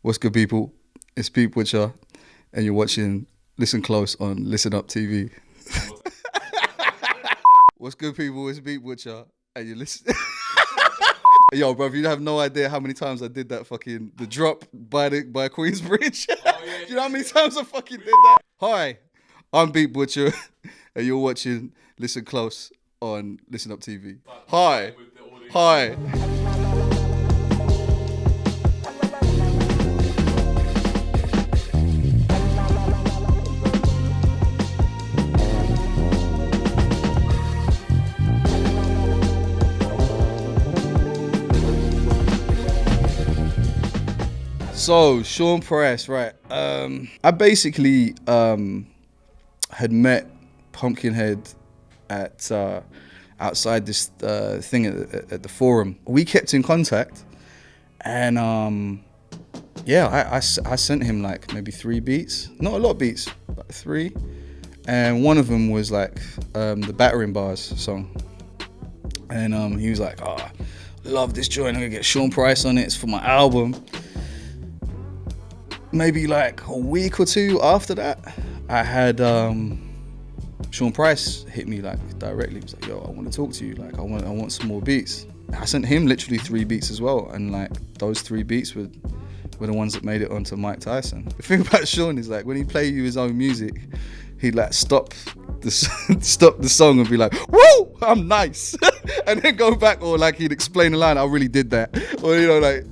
What's good, people? It's Beat Butcha, and you're watching Listen Close on Lissen Up TV. What's good, people? It's Beat Butcha, and you listen. Yo, bro, you have no idea how many times I did that the drop by Queensbridge. You know how many times I fucking did that? Hi, I'm Beat Butcher, and you're watching Listen Close on Lissen Up TV. Hi. So, Shawn Price, right. I basically had met Pumpkinhead at outside this thing at the forum. We kept in contact, and I sent him like maybe 3 beats. Not a lot of beats, but 3. And one of them was like the Battering Bars song. And he was like, "Oh, love this joint, I'm gonna get Shawn Price on it, it's for my album." Maybe like a week or 2 after that, I had Shawn Price hit me like directly. He was like, "Yo, I want to talk to you. Like, I want some more beats." I sent him literally 3 beats as well, and like those 3 beats were the ones that made it onto Mike Tyson. The thing about Shawn is like when he play you his own music, he'd like stop the song and be like, "Woo, I'm nice," and then go back, or like he'd explain the line, "I really did that," or like.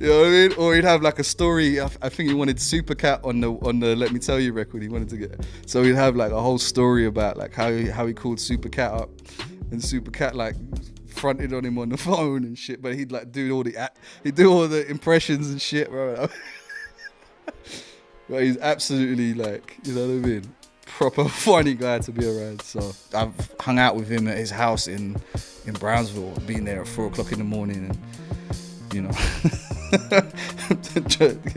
You know what I mean? Or he'd have like a story. I think he wanted Supercat on the Let Me Tell You record. He wanted to get, so he'd have like a whole story about like how he called Supercat up, and Supercat like fronted on him on the phone and shit. But he'd like do all the impressions and shit, bro. But he's absolutely like, you know what I mean, proper funny guy to be around. So I've hung out with him at his house in Brownsville, been there at 4 o'clock in the morning, and you know,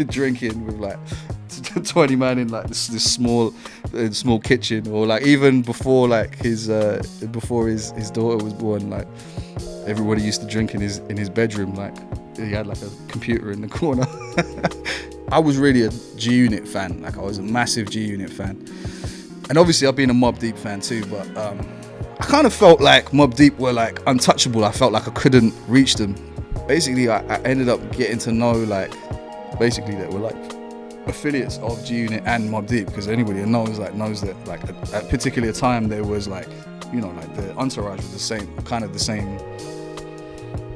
drinking with like 20 man in like this small kitchen, or like even before like his daughter was born, like everybody used to drink in his bedroom. Like he had like a computer in the corner. I was really a G-Unit fan. Like I was a massive G-Unit fan, and obviously I've been a Mobb Deep fan too. But I kind of felt like Mobb Deep were like untouchable. I felt like I couldn't reach them. Basically, I ended up getting to know like, basically they were like affiliates of G-Unit and Mobb Deep, because anybody that knows that like at a particular time there was like, you know, like the entourage was the same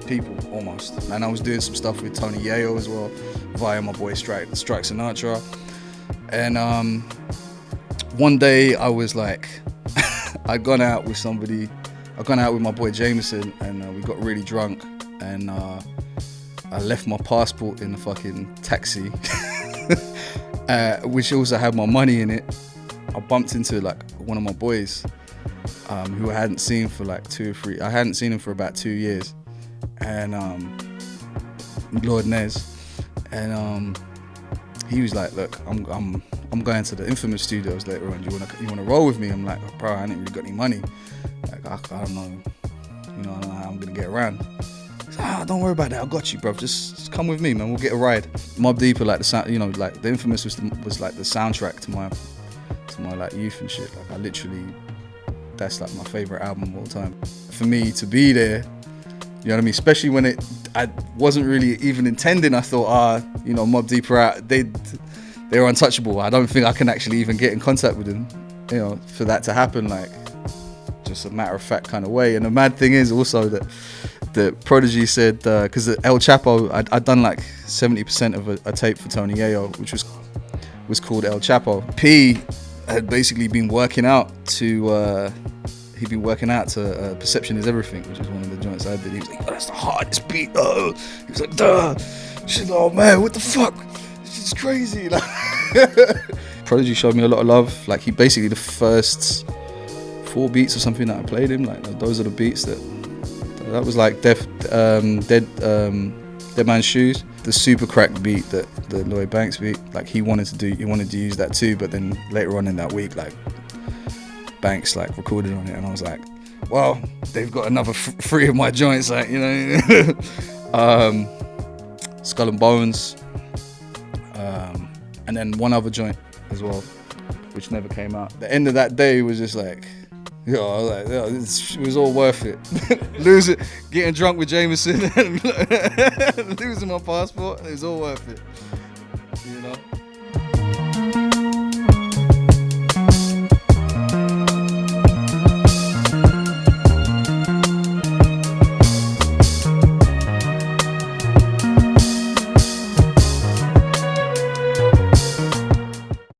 people almost. And I was doing some stuff with Tony Yayo as well, via my boy Strike Sinatra. And one day I was like, I'd gone out with my boy Jameson, and we got really drunk. And I left my passport in the fucking taxi, which also had my money in it. I bumped into like one of my boys, who I hadn't seen for like 2 or 3. I hadn't seen him for about 2 years, and Lord Nez, and he was like, "Look, I'm going to the Infamous Studios later on. You wanna roll with me?" I'm like, "Bro, I ain't really got any money. Like I don't know, you know, I don't know how I'm gonna get around." Don't worry about that, I got you, bro. Just come with me, man. We'll get a ride. Mobb Deep are like the sound, you know, like the Infamous was like the soundtrack to my like youth and shit. Like I literally, that's like my favorite album of all time. For me to be there, you know what I mean? Especially when I wasn't really even intending. I thought, you know, Mobb Deep are out. They're untouchable. I don't think I can actually even get in contact with them. You know, for that to happen, like just a matter of fact kind of way. And the mad thing is also that Prodigy said, because El Chapo, I'd done like 70% of a tape for Tony Yayo, which was called El Chapo. P had basically been working out to Perception Is Everything, which is one of the joints I did. He was like, "Oh, that's the hardest beat." He was like, "Duh." She's like, "Oh man, what the fuck? This is crazy." Like, Prodigy showed me a lot of love. Like he basically, the first 4 beats or something that I played him, like those are the beats that was like Dead Man's Shoes, the super cracked beat, that the Lloyd Banks beat. Like he wanted to use that too, but then later on in that week, like Banks like recorded on it, and I was like, well, they've got another 3 of my joints, like, you know. Skull and Bones, and then one other joint as well, which never came out. The end of that day was just like, I was like, it was all worth it. Getting drunk with Jameson and losing my passport, it was all worth it, you know.